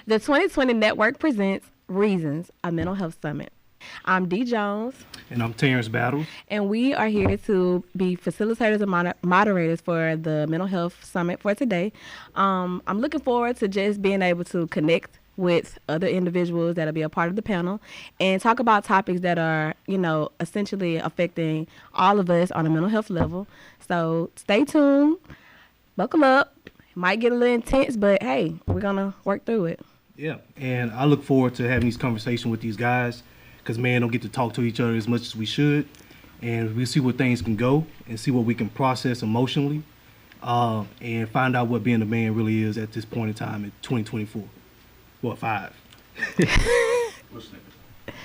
The 2020 network presents REAZNS, a mental health summit. I'm Dee Jones. And I'm Terrence Battle. And we are here to be facilitators and moderators for the mental health summit for today. I'm looking forward to just being able to connect with other individuals that'll be a part of the panel and talk about topics that are, essentially affecting all of us on a mental health level. So stay tuned, buckle up. Might get a little intense, but hey, we're gonna work through it. Yeah, and I look forward to having these conversations with these guys because, man, don't get to talk to each other as much as we should. And we'll see where things can go and see what we can process emotionally and find out what being a man really is at this point in time in 2024. What, 5?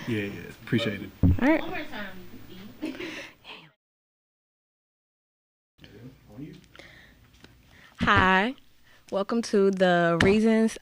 Yeah, appreciate it. All right. One more time. Hi, welcome to the REAZNS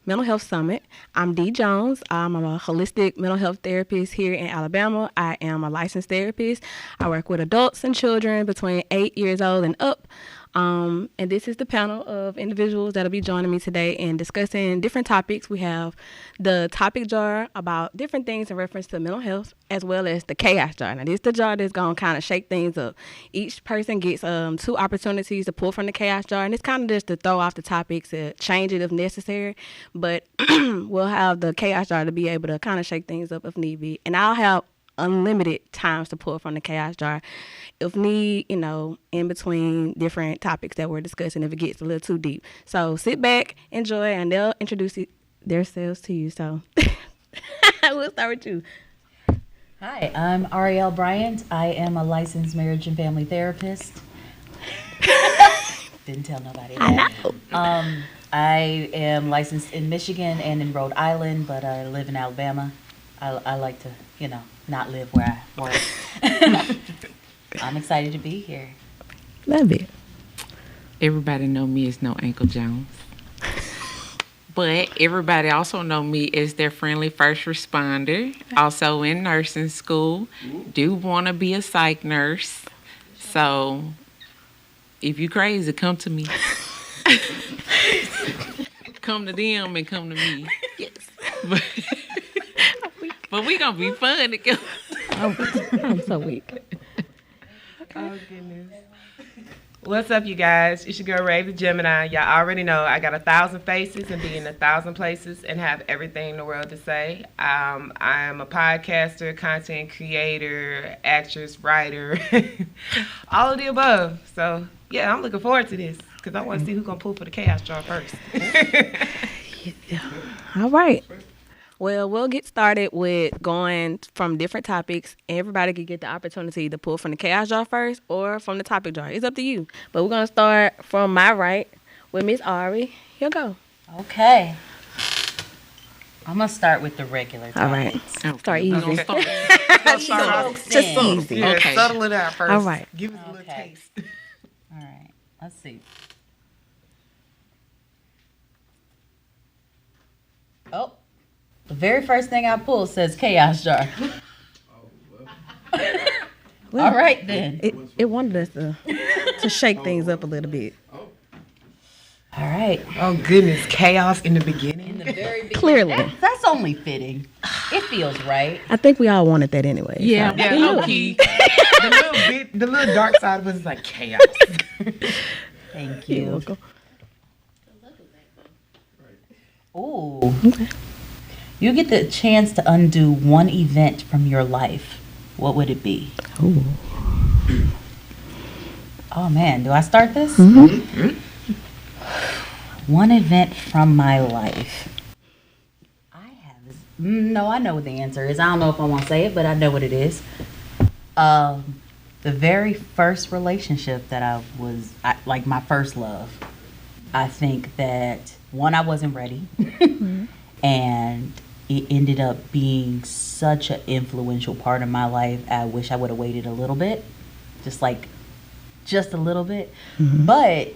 Mental Health Summit. I'm Dee Jones. I'm a holistic mental health therapist here in Alabama. I am a licensed therapist. I work with adults and children between 8 years old and up. And this is the panel of individuals that'll be joining me today and discussing different topics. We have the topic jar about different things in reference to mental health, as well as the chaos jar. Now, this is the jar that's going to kind of shake things up. Each person gets 2 opportunities to pull from the chaos jar, and it's kind of just to throw off the topics, to change it if necessary. But we'll have the chaos jar to be able to kind of shake things up if need be. And I'll have unlimited times to pull from the chaos jar if need, in between different topics that we're discussing if it gets a little too deep. So sit back, enjoy, and they'll introduce themselves to you. So we'll start with you. Hi, I'm Arielle Bryant. I am a licensed marriage and family therapist. Didn't tell nobody that. I am licensed in Michigan and in Rhode Island, but I live in Alabama. I like to, not live where I work. I'm excited to be here. Love it. Everybody know me as No Ankle Jones. But everybody also know me as their friendly first responder. Also in nursing school. Do want to be a psych nurse. So if you crazy, come to me. Come to them and come to me. Yes. But we gonna be fun together. I'm so weak. Oh, goodness. What's up, you guys? It's your girl, Rave, the Gemini. Y'all already know I got 1,000 faces and be in 1,000 places and have everything in the world to say. I'm a podcaster, content creator, actress, writer, all of the above. So, yeah, I'm looking forward to this because I want to see who's going to pull for the chaos jar first. All right. Well, we'll get started with going from different topics. Everybody can get the opportunity to pull from the chaos jar first or from the topic jar. It's up to you. But we're going to start from my right with Miss Ari. Here go. Okay. I'm going to start with the regular topics. All right. Okay. Start easy. Just easy. Yeah, Okay. settle it out first. All right. Give us a little Okay. taste. All right. Let's see. Oh. The very first thing I pulled says chaos jar. Well, All right, then. It wanted us to shake things up a little bit. All right. Oh, goodness. Chaos in the beginning. In the very beginning. Clearly. That's only fitting. It feels right. I think we all wanted that anyway. Yeah, So. Yeah, low key. The little dark side of us is like chaos. Thank You're you. welcome. Ooh. Okay. You get the chance to undo one event from your life. What would it be? Ooh. Oh man, do I start this? Mm-hmm. One event from my life. I know what the answer is. I don't know if I want to say it, but I know what it is. The very first relationship that like my first love. I think that one, I wasn't ready. And it ended up being such an influential part of my life. I wish I would have waited a little bit, just a little bit. Mm-hmm. But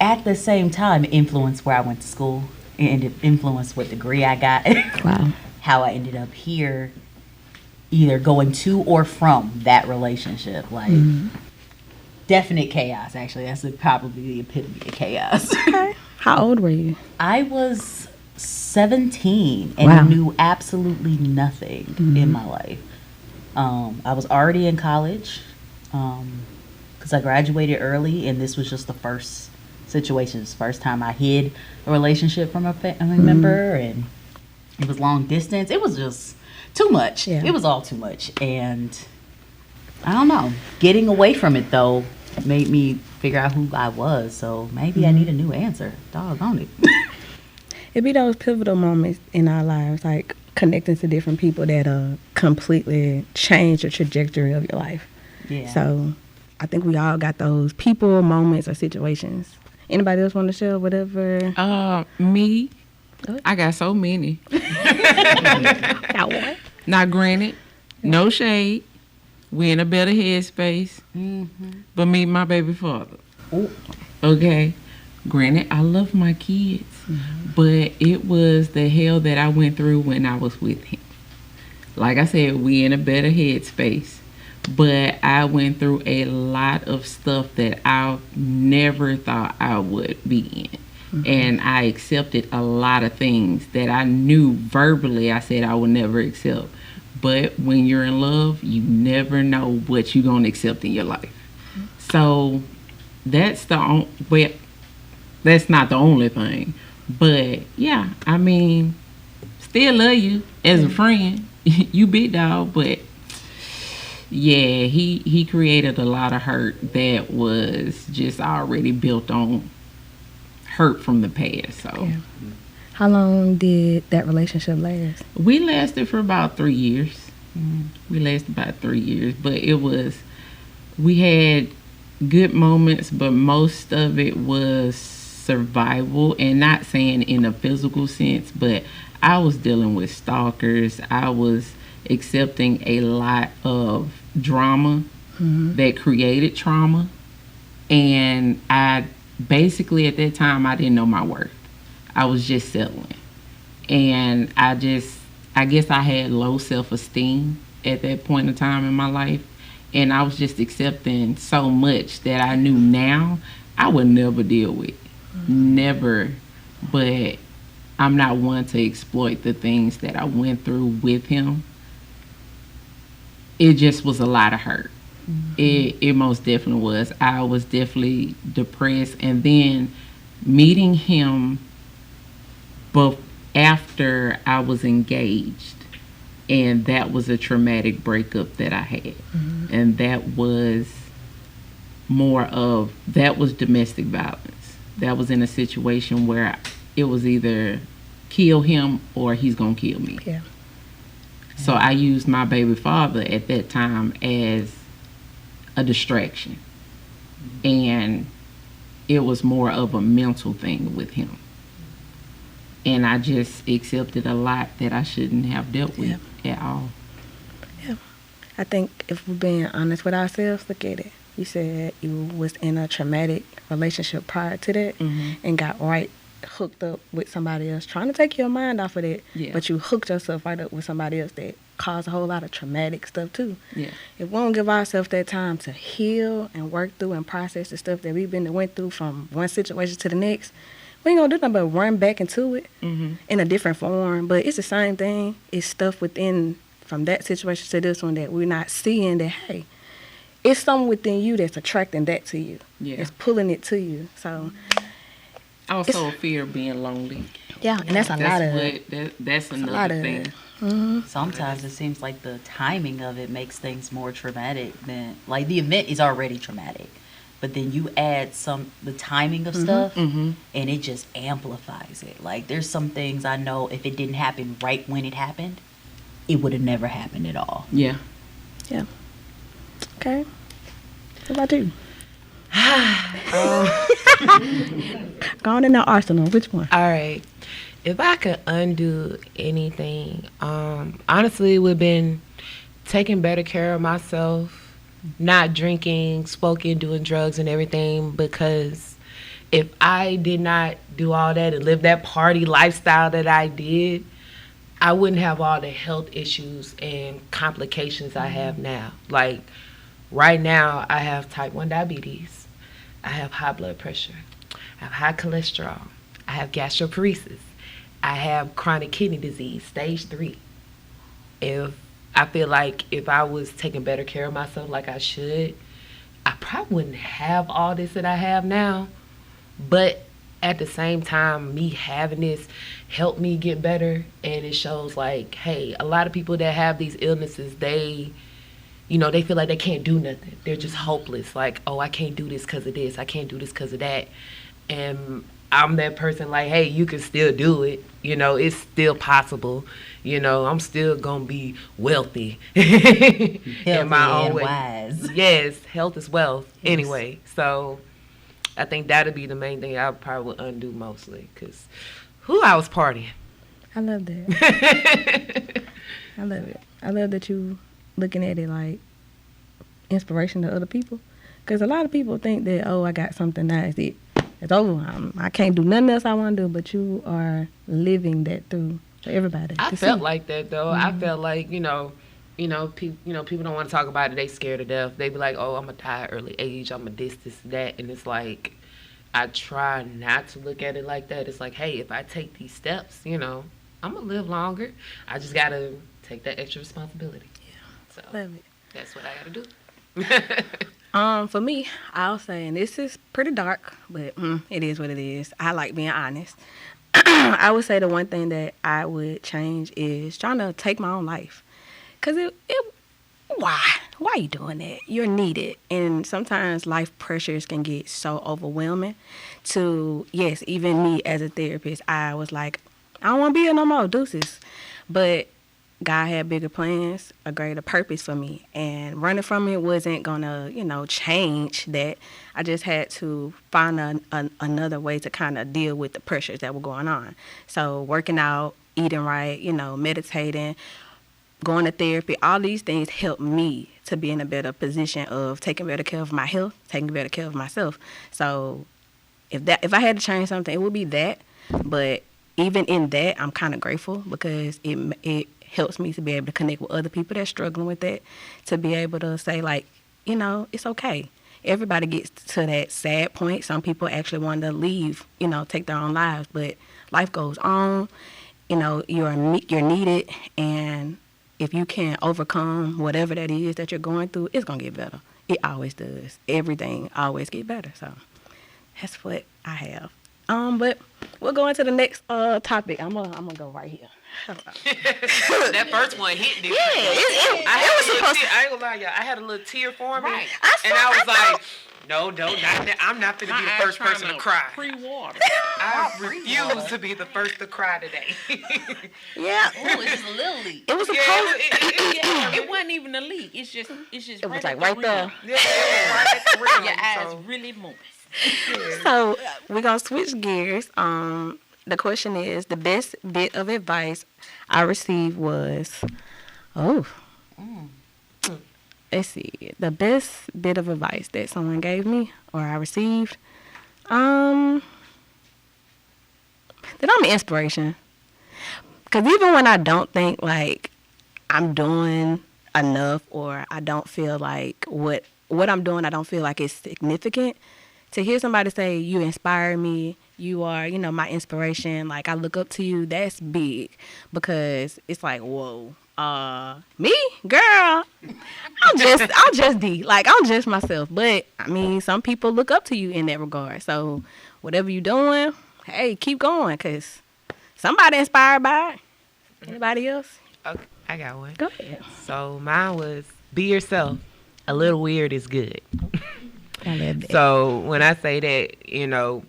at the same time, influenced where I went to school, and influenced what degree I got. Wow. How I ended up here, either going to or from that relationship. Like, definite chaos, actually. That's probably the epitome of chaos. Okay. How old were you? I was 17 and Wow. knew absolutely nothing in my life. I was already in college because I graduated early, and this was just the first situation. It's the first time I hid a relationship from a family member, and it was long distance. It was just too much. Yeah. It was all too much. And I don't know. Getting away from it, though, made me figure out who I was. So maybe I need a new answer. Doggone it. It be those pivotal moments in our lives, like connecting to different people that completely change the trajectory of your life. Yeah. So I think we all got those people, moments, or situations. Anybody else want to share whatever? Me, Go ahead. I got so many. Got one? Now, granted, no shade. We in a better headspace. But meet my baby father. Ooh. Okay. Granted, I love my kids, but it was the hell that I went through when I was with him. Like I said, we in a better headspace, but I went through a lot of stuff that I never thought I would be in. And I accepted a lot of things that I knew verbally I said I would never accept. But when you're in love, you never know what you're going to accept in your life. So that's that's not the only thing. But yeah, I mean, still love you as a friend. You big dog, but yeah, he created a lot of hurt that was just already built on hurt from the past. So Yeah. How long did that relationship last? we lasted for about 3 years. We lasted about 3 years, but we had good moments, but most of it was survival, and not saying in a physical sense, but I was dealing with stalkers. I was accepting a lot of drama that created trauma, and I basically at that time I didn't know my worth. I was just settling, and I guess I had low self-esteem at that point in time in my life, and I was just accepting so much that I knew now I would never deal with. Never. But I'm not one to exploit the things that I went through with him. It just was a lot of hurt. It most definitely was. I was definitely depressed, and then meeting him after I was engaged, and that was a traumatic breakup that I had. And that was domestic violence. That was in a situation where it was either kill him or he's gonna kill me. Yeah. So I used my baby father at that time as a distraction, and it was more of a mental thing with him. And I just accepted a lot that I shouldn't have dealt with at all. Yeah. I think if we're being honest with ourselves, look at it. You said you was in a traumatic relationship prior to that and got hooked up with somebody else, trying to take your mind off of that. Yeah. But you hooked yourself right up with somebody else that caused a whole lot of traumatic stuff too. Yeah. If we don't give ourselves that time to heal and work through and process the stuff that went through from one situation to the next, we ain't gonna do nothing but run back into it in a different form. But it's the same thing. It's stuff within from that situation to this one that we're not seeing that, hey, it's something within you that's attracting that to you. Yeah. It's pulling it to you. So Also, fear of being lonely. yeah, and that's a lot of it. That's a lot another of thing. it. Sometimes it seems like the timing of it makes things more traumatic than, like, the event is already traumatic, but then you add the timing of stuff and it just amplifies it. Like, there's some things I know if it didn't happen right when it happened, it would have never happened at all. Yeah. Yeah. Okay. What about you? Gone in the arsenal. Which one? All right. If I could undo anything, honestly, it would have been taking better care of myself, not drinking, smoking, doing drugs and everything, because if I did not do all that and live that party lifestyle that I did, I wouldn't have all the health issues and complications I have now. Like, right now, I have type 1 diabetes. I have high blood pressure. I have high cholesterol. I have gastroparesis. I have chronic kidney disease, stage 3. I feel like if I was taking better care of myself like I should, I probably wouldn't have all this that I have now. But at the same time, me having this helped me get better. And it shows like, hey, a lot of people that have these illnesses, they feel like they can't do nothing. They're just hopeless. Like, oh, I can't do this because of this. I can't do this because of that. And I'm that person like, hey, you can still do it. It's still possible. I'm still going to be wealthy in my own way. Wise. Yes, health is wealth. Yes. Anyway, so I think that'd be the main thing I probably would undo mostly because I was partying. I love that. I love it. I love that you looking at it like inspiration to other people. Because a lot of people think that, oh, I got something, that's it. It's over. I can't do nothing else I want to do, but you are living that through for everybody. I felt like that though. I felt like people don't want to talk about it. They scared to death. They be like, oh, I'm gonna die at early age. I'm gonna this, that, and it's like I try not to look at it like that. It's like, hey, if I take these steps, I'm gonna live longer. I just gotta take that extra responsibility. Yeah. So love it. That's what I gotta do. For me, I'll say, and this is pretty dark, but it is what it is. I like being honest. I would say the one thing that I would change is trying to take my own life. Because why are you doing that? You're needed. And sometimes life pressures can get so overwhelming to, yes, even me as a therapist, I was like, I don't want to be here no more, deuces. But God had bigger plans, a greater purpose for me. And running from it wasn't going to, change that. I just had to find another way to kind of deal with the pressures that were going on. So working out, eating right, meditating, going to therapy, all these things helped me to be in a better position of taking better care of my health, taking better care of myself. So if I had to change something, it would be that. But even in that, I'm kind of grateful because it helps me to be able to connect with other people that's struggling with that, to be able to say, like, it's okay. Everybody gets to that sad point. Some people actually want to leave, take their own lives, but life goes on. You're needed, and if you can overcome whatever that is that you're going through, it's going to get better. It always does. Everything always get better. So that's what I have. But we'll go into the next topic. I'm gonna go right here. That first one hit different. Yeah, it was supposed to. I ain't gonna lie, y'all. I had a little tear forming, Right. I was like, no, not that. I'm not gonna be the first person to cry. Pre-water. I refuse to be the first to cry today. Yeah. Oh, it's just a little leak. It was supposed. It wasn't even a leak. It's just It was like right there. Yeah, it was right at the rim. Your eyes So, really moist. So we're gonna switch gears. The question is, the best bit of advice I received was, let's see, the best bit of advice that someone gave me or I received, that I'm an inspiration. Because even when I don't think like I'm doing enough, or I don't feel like what I'm doing, I don't feel like it's significant, to hear somebody say, you inspire me, you are, my inspiration, like I look up to you, that's big. Because it's like, whoa, me? Girl, I'm just Dee. Like, I'm just myself. But, I mean, some people look up to you in that regard. So, whatever you're doing, hey, keep going, because somebody inspired by it. Anybody else? okay, I got one. Go ahead. So mine was, be yourself. A little weird is good. I love that. So when I say that,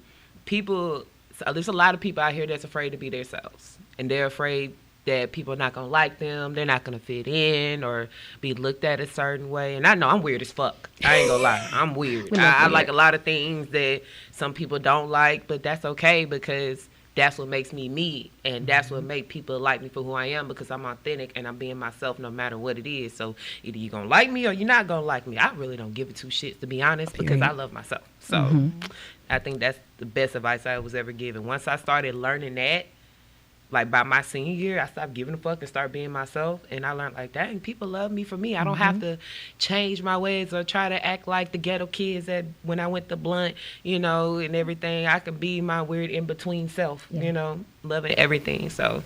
people, so there's a lot of people out here that's afraid to be themselves. And they're afraid that people are not going to like them. They're not going to fit in or be looked at a certain way. And I know I'm weird as fuck. I ain't going to lie. I'm weird. I like a lot of things that some people don't like, but that's okay because that's what makes me me. And that's what make people like me for who I am, because I'm authentic and I'm being myself no matter what it is. So either you're going to like me or you're not going to like me. I really don't give it two shits, to be honest, because I love myself. So I think that's the best advice I was ever given. Once I started learning that, like by my senior year, I stopped giving a fuck and started being myself. And I learned like, dang, people love me for me. I don't have to change my ways or try to act like the ghetto kids that when I went to Blunt, you know, and everything. I could be my weird in between self, you know, loving everything. So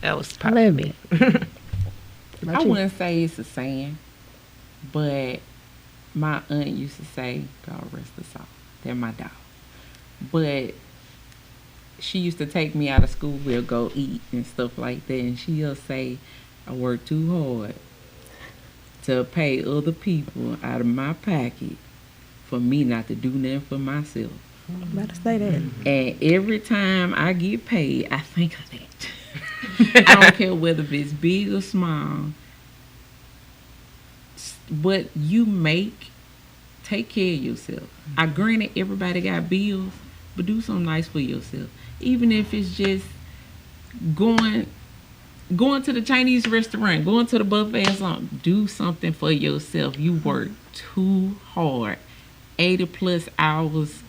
that was probably me. I wouldn't say it's a saying, but my aunt used to say, God rest her soul. They're my dog. But she used to take me out of school. We'll go eat and stuff like that. And she'll say, I work too hard to pay other people out of my pocket for me not to do nothing for myself. I'm about to say that. And every time I get paid, I think of that. I don't care whether it's big or small. What you make, take care of yourself. I granted everybody got bills, but do something nice for yourself. Even if it's just going to the Chinese restaurant, going to the buffet or something. Do something for yourself. You work too hard, 80 plus hours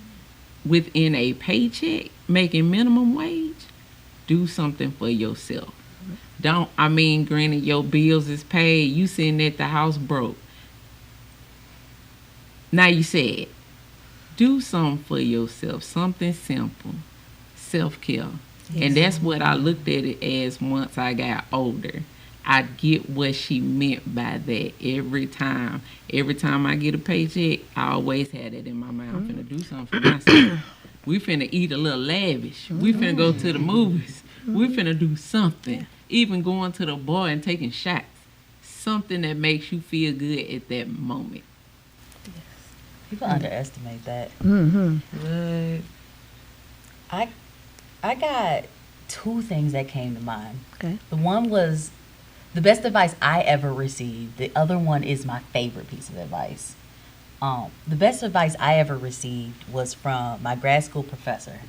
within a paycheck, making minimum wage. Do something for yourself. Granted your bills is paid, you sitting at the house broke. Now you said, do something for yourself, something simple, self-care. Yes. And that's what I looked at it as once I got older. I get what she meant by that every time. Every time I get a paycheck, I always had it in my mind. I'm finna do something for myself. We finna eat a little lavish. We finna go to the movies. We finna do something. Even going to the bar and taking shots. Something that makes you feel good at that moment. People underestimate that. Mm-hmm. I got two things that came to mind. Okay. The one was the best advice I ever received. The other one is my favorite piece of advice. The best advice I ever received was from my grad school professor.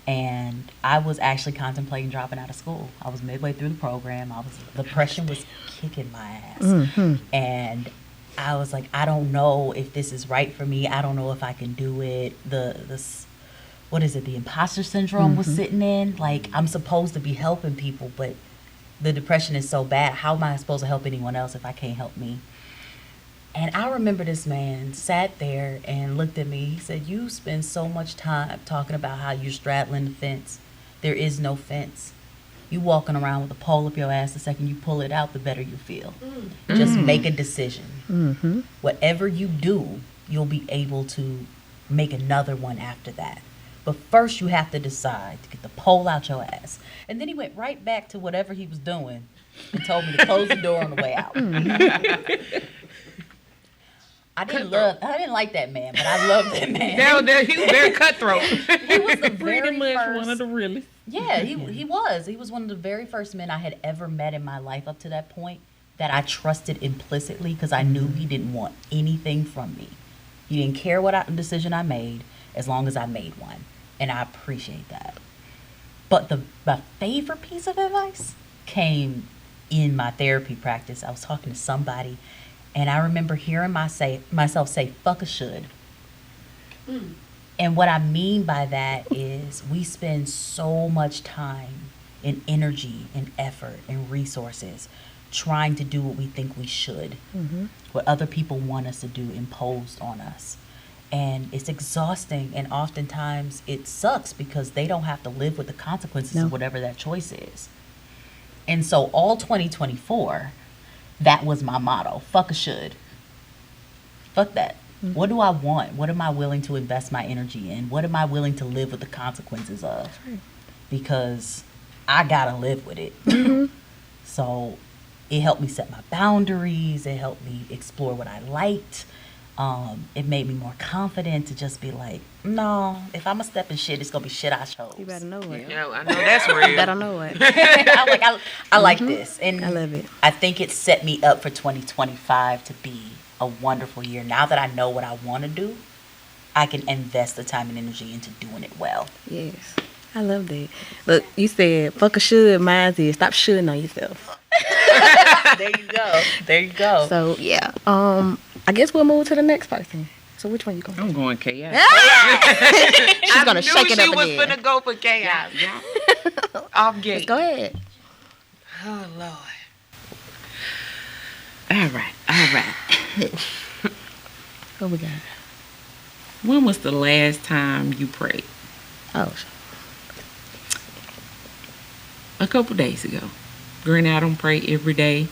And I was actually contemplating dropping out of school. I was midway through the program. The pressure was kicking my ass. Mm-hmm. And I was like, I don't know if this is right for me. I don't know if I can do it. The imposter syndrome was sitting in. Like, I'm supposed to be helping people, but the depression is so bad. How am I supposed to help anyone else if I can't help me? And I remember this man sat there and looked at me. He said, you spend so much time talking about how you're straddling the fence. There is no fence. You walking around with a pole up your ass. The second you pull it out, the better you feel. Just make a decision. Mm-hmm. Whatever you do, you'll be able to make another one after that. But first you have to decide to get the pole out your ass. And then he went right back to whatever he was doing and told me to close the door on the way out. I didn't like that man, but I loved that man. He was very cutthroat. He was the Pretty very much first. one of the realest. Yeah, he was. He was one of the very first men I had ever met in my life up to that point that I trusted implicitly because I knew he didn't want anything from me. He didn't care what decision I made as long as I made one. And I appreciate that. But my favorite piece of advice came in my therapy practice. I was talking to somebody, and I remember hearing myself say, fuck a should. And what I mean by that is we spend so much time and energy and effort and resources trying to do what we think we should, what other people want us to do imposed on us. And it's exhausting, and oftentimes it sucks because they don't have to live with the consequences of whatever that choice is. And so all 2024, that was my motto. Fuck a should. Fuck that. What do I want? What am I willing to invest my energy in? What am I willing to live with the consequences of? Because I gotta live with it. So it helped me set my boundaries. It helped me explore what I liked. It made me more confident to just be like, no, if I'm a step in shit, it's gonna be shit I chose. You better know it. Yeah, I know that's real. You better know it. I like this, and I love it. I think it set me up for 2025 to be a wonderful year. Now that I know what I want to do, I can invest the time and energy into doing it well. Yes. I love that. Look, you said fuck a should, mine is stop shoulding on yourself. There you go. So yeah. I guess we'll move to the next person. So which one you going? I'm going chaos. She's gonna shake it up she was again. finna go for chaos. Off gate. Go ahead. Oh, Lord. All right. What we got? When was the last time you prayed? Oh, A couple days ago. Granted, I don't pray every day,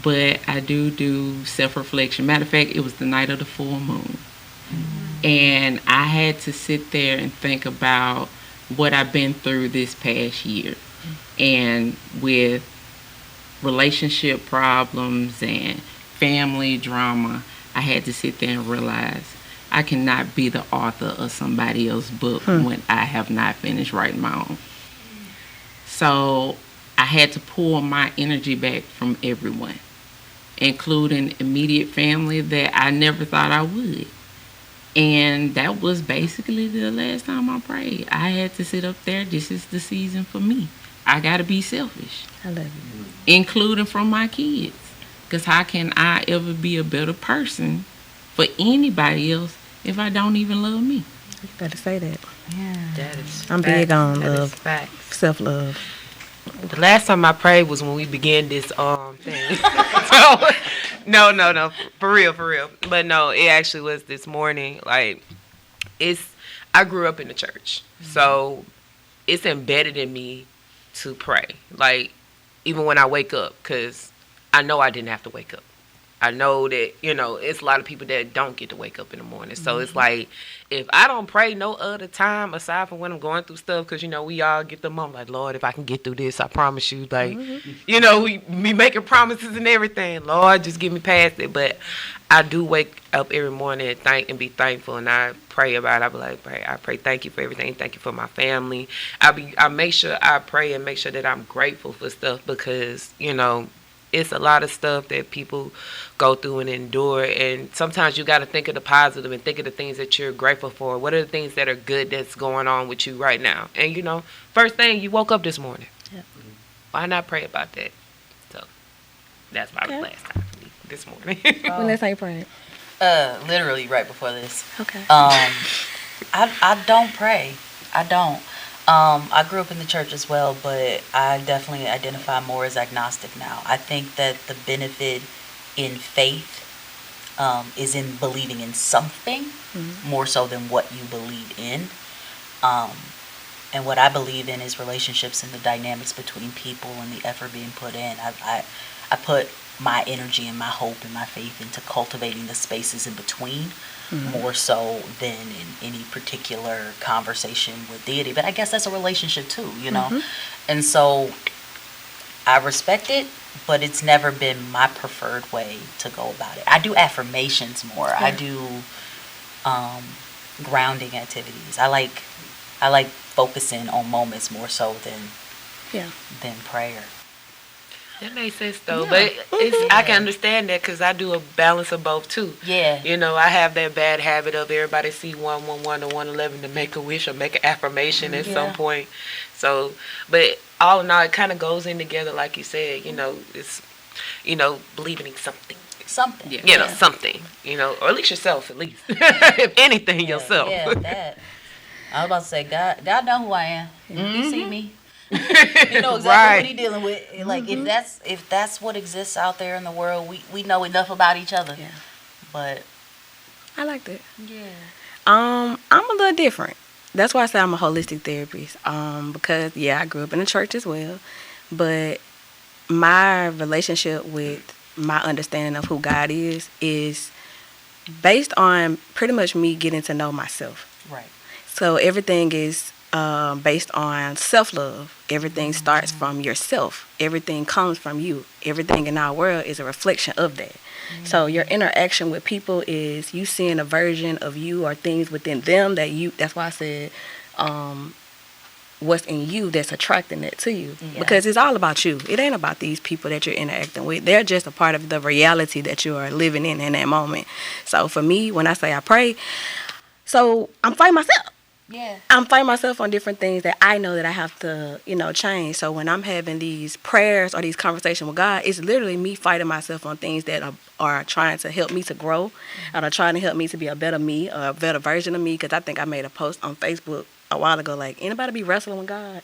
but I do self-reflection. Matter of fact, it was the night of the full moon. And I had to sit there and think about what I've been through this past year. And with relationship problems and family drama, I had to sit there and realize I cannot be the author of somebody else's book when I have not finished writing my own. So I had to pull my energy back from everyone, including immediate family that I never thought I would. And that was basically the last time I prayed. I had to sit up there. This is the season for me. I got to be selfish, I love you. including from my kids. Because how can I ever be a better person for anybody else if I don't even love me? You better say that. Yeah. That is I'm big on That is love. facts. Self-love. The last time I prayed was when we began this thing. So, no, for real. But no, it actually was this morning. Like, I grew up in the church, so it's embedded in me to pray. Like, even when I wake up, because I know I didn't have to wake up. I know that, it's a lot of people that don't get to wake up in the morning. So it's like, if I don't pray no other time aside from when I'm going through stuff, because, we all get the moment, like, Lord, if I can get through this, I promise you. Like, we making promises and everything. Lord, just get me past it. But I do wake up every morning and thank and be thankful, and I pray about it. I be like, I pray, thank you for everything. Thank you for my family. I make sure I pray and make sure that I'm grateful for stuff because, it's a lot of stuff that people go through and endure, and sometimes you got to think of the positive and think of the things that you're grateful for. What are the things that are good that's going on with you right now? And first thing, you woke up this morning. Yep. Why not pray about that? So that's my last time for me this morning. When last time you prayed? Literally right before this. Okay. I don't pray. I don't. I grew up in the church as well, but I definitely identify more as agnostic now. I think that the benefit in faith is in believing in something more so than what you believe in. And what I believe in is relationships and the dynamics between people and the effort being put in. I put my energy and my hope and my faith into cultivating the spaces in between more so than in any particular conversation with deity. But I guess that's a relationship too, And so I respect it, but it's never been my preferred way to go about it. I do affirmations more. I do grounding activities. I like focusing on moments more so than prayer. That makes sense though, but I can understand that because I do a balance of both too. Yeah. I have that bad habit of everybody see 111 or 111 to make a wish or make an affirmation at some point. So, but all in all, it kind of goes in together, like you said. It's believing in something. Something. Something. Or at least yourself, at least. If anything, yourself. Yeah, that. I was about to say, God know who I am. He see me. You know exactly what he dealing with. Like if that's what exists out there in the world, we know enough about each other. Yeah. But I like that. yeah. I'm a little different. That's why I say I'm a holistic therapist. Because I grew up in the church as well, but my relationship with my understanding of who God is based on pretty much me getting to know myself. Right. So everything is based on self-love. Everything starts from yourself. Everything comes from you. Everything in our world is a reflection of that. So your interaction with people is you seeing a version of you or things within them that's why I said what's in you that's attracting it to you. Because it's all about you. It ain't about these people that you're interacting with. They're just a part of the reality that you are living in that moment. So for me, when I say I pray, so I'm fighting myself. Yeah. I'm fighting myself on different things that I know that I have to, change. So when I'm having these prayers or these conversations with God, it's literally me fighting myself on things that are trying to help me to grow, or are trying to help me to be a better me, or a better version of me. Because I think I made a post on Facebook a while ago, like, anybody be wrestling with God?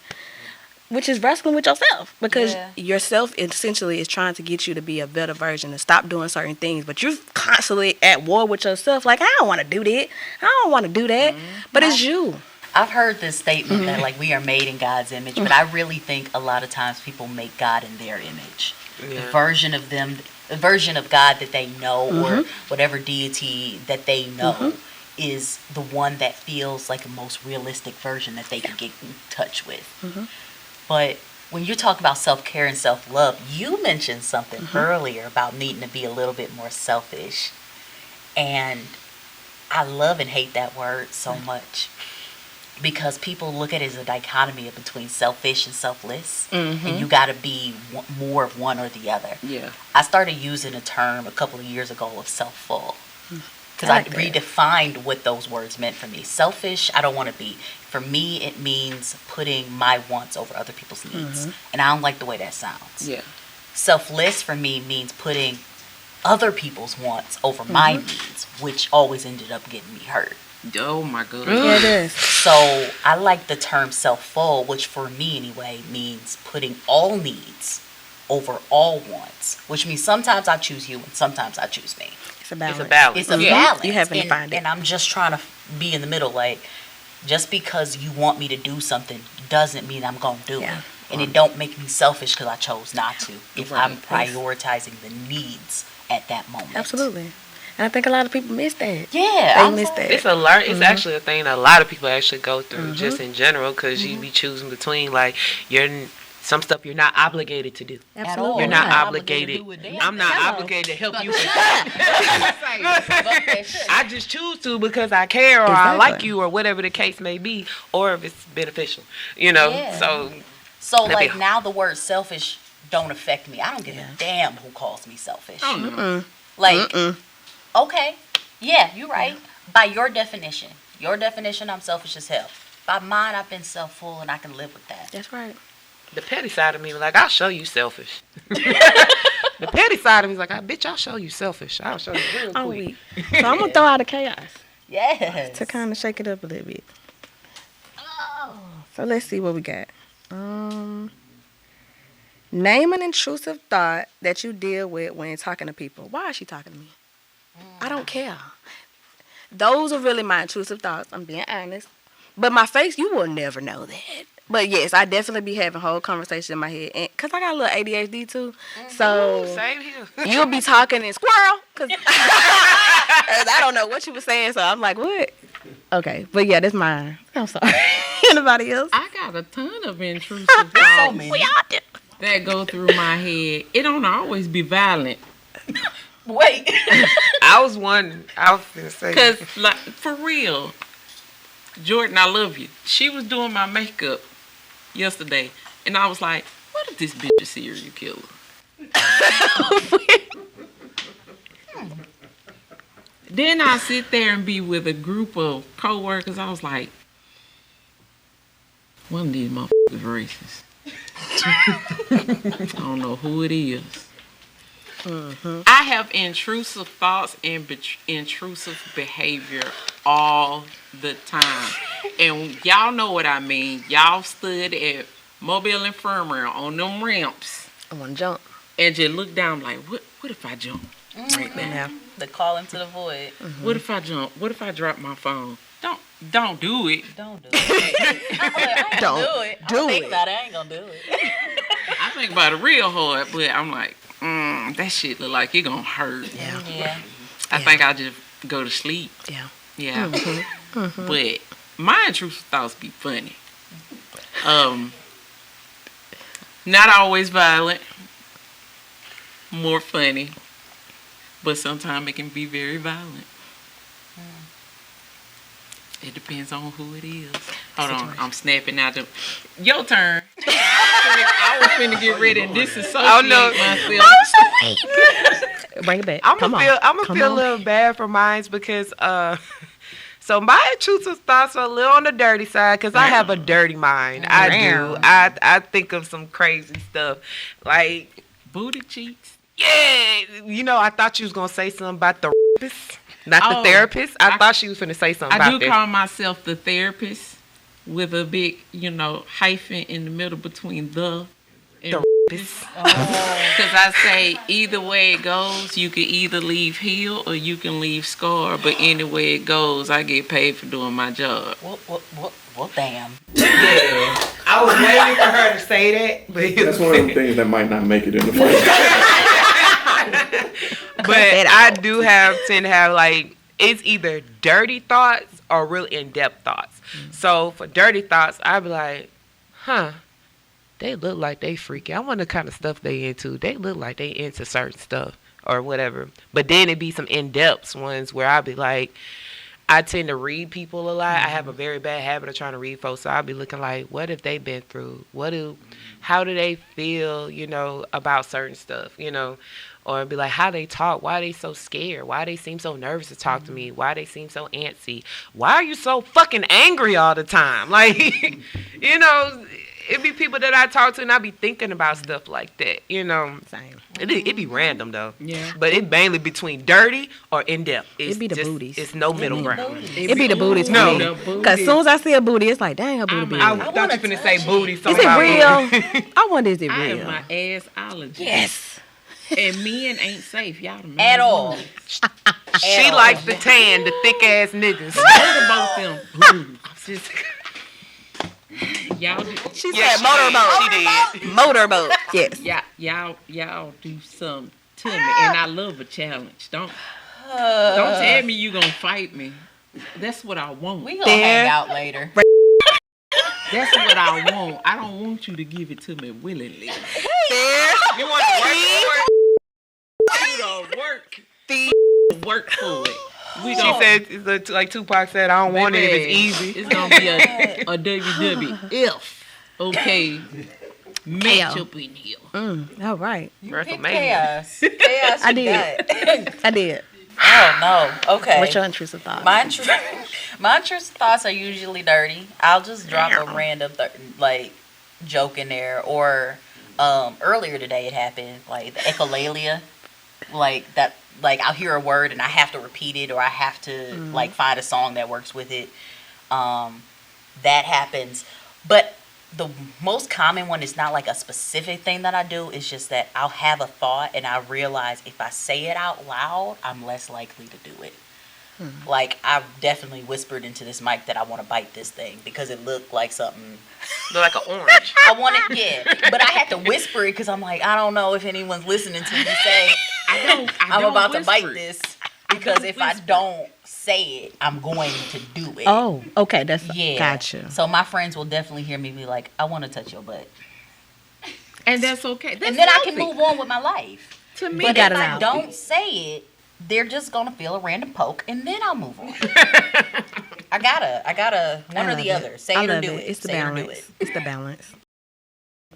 which is wrestling with yourself, because Yeah. yourself essentially is trying to get you to be a better version, to stop doing certain things, but you're constantly at war with yourself. Like, I don't want to do that. I don't want to do that. But it's you. I've heard this statement that like we are made in God's image, but I really think a lot of times people make God in their image. The version of them, the version of God that they know, or whatever deity that they know, is the one that feels like the most realistic version that they can get in touch with. But when you talk about self-care and self-love, you mentioned something earlier about needing to be a little bit more selfish. And I love and hate that word so much, because people look at it as a dichotomy between selfish and selfless, and you got to be more of one or the other. Yeah. I started using a term a couple of years ago of self-full, because I like that. redefined what those words meant for me. Selfish, I don't want to be. For me, it means putting my wants over other people's needs, and I don't like the way that sounds. Yeah. Selfless for me means putting other people's wants over my needs, which always ended up getting me hurt. Oh my goodness. Yeah, it is. So I like the term self-full, which for me anyway means putting all needs over all wants, which means sometimes I choose you and sometimes I choose me. It's a balance. It's a balance. It's a balance. You haven't and, defined it. And I'm just trying to be in the middle. Like, just because you want me to do something doesn't mean I'm going to do Yeah. it. And it don't make me selfish because I chose not to, if Right. I'm prioritizing the needs at that moment. Absolutely. And I think a lot of people miss that. Yeah. They I'm miss like- that. It's a learn. It's actually a thing that a lot of people actually go through, just in general, because you be choosing between like some stuff you're not obligated to do. At all. You're not Not obligated. to do a damn I'm not thing. obligated to help you. But I just choose to because I care or I like Exactly. you or whatever the case may be, or if it's beneficial. You know. Yeah. So So That'd like be- now the word selfish don't affect me. I don't give a damn who calls me selfish. Like, okay, yeah, you're right. By your definition, I'm selfish as hell. By mine, I've been self-full and I can live with that. That's right. the petty side of me was like, I'll show you selfish. The petty side of me is like, bitch, I'll show you selfish. I'll show you real I'm quick. weak. So I'm going to throw out a chaos Yes. to kind of shake it up a little bit. So let's see what we got. Name an intrusive thought that you deal with when talking to people. Why is she talking to me? I don't care. Those are really my intrusive thoughts. I'm being honest. But my face, you will never know that. But yes, I definitely be having whole conversations in my head. And because I got a little ADHD too. So Same here. you'll be talking in squirrel. Because I don't know what you were saying. So I'm like, what? Okay. But yeah, that's mine. I'm sorry. Anybody else? I got a ton of intrusive thoughts We all do. that go through my head. It don't always be violent. Wait. I was going to say. Because, like, for real, Jordan, I love you. She was doing my makeup yesterday, and I was like, what if this bitch a serial killer? Then I sit there and be with a group of coworkers. I was like, one of these motherfuckers racist. I don't know who it is. I have intrusive thoughts and intrusive behavior all the time. And y'all know what I mean. Y'all stood at Mobile Infirmary on them ramps I want to jump. and just look down like, what if I jump right now? Yeah. The call into the void. What if I jump? What if I drop my phone? Don't do it. Don't do it. I Don't do it. do I think it. about it. I ain't gonna do it. I think about it real hard, but I'm like, that shit look like it gonna hurt. Yeah. Yeah. I think I'll just go to sleep. Yeah. Yeah. But my intrusive thoughts be funny. Not always violent. More funny. But sometimes it can be very violent. It depends on who it is. Hold on, I'm snapping out the. Your turn. I was finna get ready and disassociate myself. Bring it back. I'm Come gonna on. feel a little bad for mine because so my intrusive thoughts are a little on the dirty side because I have a dirty mind. I do. I think of some crazy stuff like Booty cheeks. yeah. I thought you was gonna say something about the rapist, not the Oh, therapist. I thought she was gonna say something I about do that. call myself the therapist. with a big, hyphen in the middle between the and because I say either way it goes, you can either leave healed or you can leave scarred. But any way it goes, I get paid for doing my job. Well, damn. Yeah. I was waiting for her to say that, but That's one of them things that might not make it in the fight. But I do tend to have like, it's either dirty thoughts or real in-depth thoughts. So for dirty thoughts, I'd be like, they look like they freaky. I wonder the kind of stuff they into. They look like they into certain stuff or whatever. But then it'd be some in-depth ones where I'd be like, I tend to read people a lot. I have a very bad habit of trying to read folks. So I'll be looking like, what have they been through? How do they feel, about certain stuff, Or it'd be like, how they talk. Why are they so scared? Why they seem so nervous to talk to me? Why they seem so antsy? Why are you so fucking angry all the time? Like, it'd be people that I talk to and I be thinking about stuff like that, Same. It'd be random though. Yeah. But it mainly between dirty or in depth. It'd be the booties. It's no middle ground. It be the booties for No. me. Because as soon as I see a booty, it's like, dang, her booty big. I thought you finna say booty. So Is it I- real? I wonder, is it I am real? my assologist. Yes. And men ain't safe. Y'all the At all. She likes the tan, the thick ass niggas. Both them booties. Just- Y'all do, She Yes, said motorboat. She did. Motorboat. Yes. y'all do something to me, and I love a challenge. Don't tell me you gonna fight me. That's what I want. We gonna hang out later. That's what I want. I don't want you to give it to me willingly. You want to work You don't work. Work for it. We She gonna, said, it's like Tupac said, I don't want it if it's easy. It's gonna be a WWF. Okay. Match up in here. All right. WrestleMania. Chaos. Chaos. I you did. got. I did. Oh no. Okay. What's your intrusive thought? My intrusive thoughts are usually dirty. I'll just drop a random joke in there. Or earlier today it happened, like the echolalia, like that. Like I'll hear a word and I have to repeat it, or I have to find a song that works with it. That happens, but the most common one is not like a specific thing that I do. It's just that I'll have a thought and I realize if I say it out loud, I'm less likely to do it. Like I've definitely whispered into this mic that I want to bite this thing because it looked like something. Look like an orange. I want it, yeah, but I had to whisper it because I'm like, I don't know if anyone's listening to me say I'm about to bite this, because if I don't say it, I'm going to do it. Oh, okay. That's Yeah. Gotcha. So my friends will definitely hear me be like, I want to touch your butt. And that's okay. That's And then I can healthy. move on with my life. To me, But got if it I out. don't say it, they're just going to feel a random poke and then I'll move on. I gotta one or the other. Say I it or love do it. it. It's the Say it or do balance. it. It's the balance.